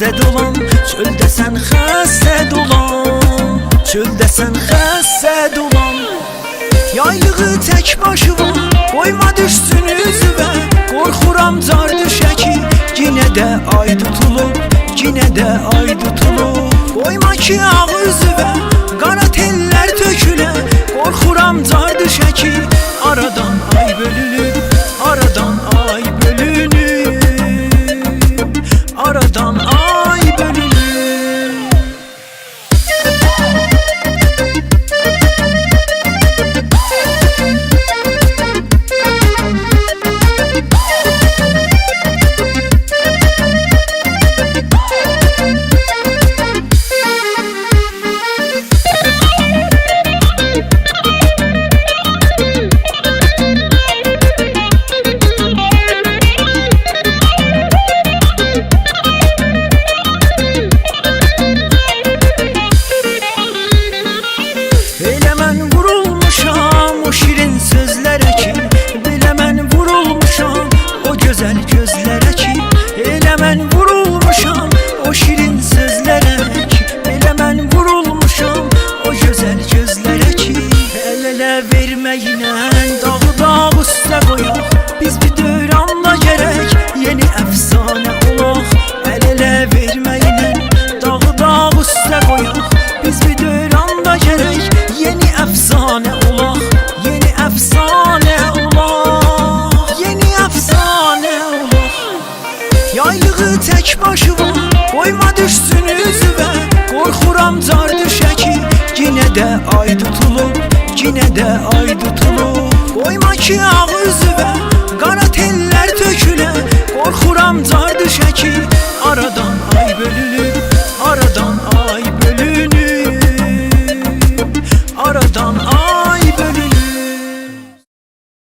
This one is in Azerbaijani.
xəstə dolan, çöldə sən xəstə dolan, çöldə sən xəstə dolan. Yaylığı tək başıma, qoyma düşsün üzümə, qorxuram car düşə ki, yenə də ay tutulub, yenə də ay tutulub. Qoyma ki ağ üzümə, qara tellər tökülə, qorxuram car düşə ki, aradan ay bölünür, aradan ay bölünür, aradan ay bölünür. Elə mən vurulmuşam o şirin sözlərə ki, belə mən vurulmuşam o gözəl gözlərə ki, elə mən vurulmuşam o şirin sözlərə ki, belə mən vurulmuşam o gözəl gözlərə ki. El-elə verməklə dağı dağ üstə qoyaq, biz bir dövranda gərək yeni əfsanə olaq. El-elə verməklə dağı dağ üstə qoyaq, biz bir dövranda gərək yeni əfsanə olaq, yeni əfsanə olaq, yeni əfsanə olaq. Yaylığı tək başıma, qoyma düşsün üzümə, qorxuram car düşə ki, yenə də ay tutulub, yenə də ay tutulub. Qoyma ki ağ üzümə, qara tellər tökülə, qorxuram car düşə ki, aradan ay bölünür, aradan ay bölünür, aradan ay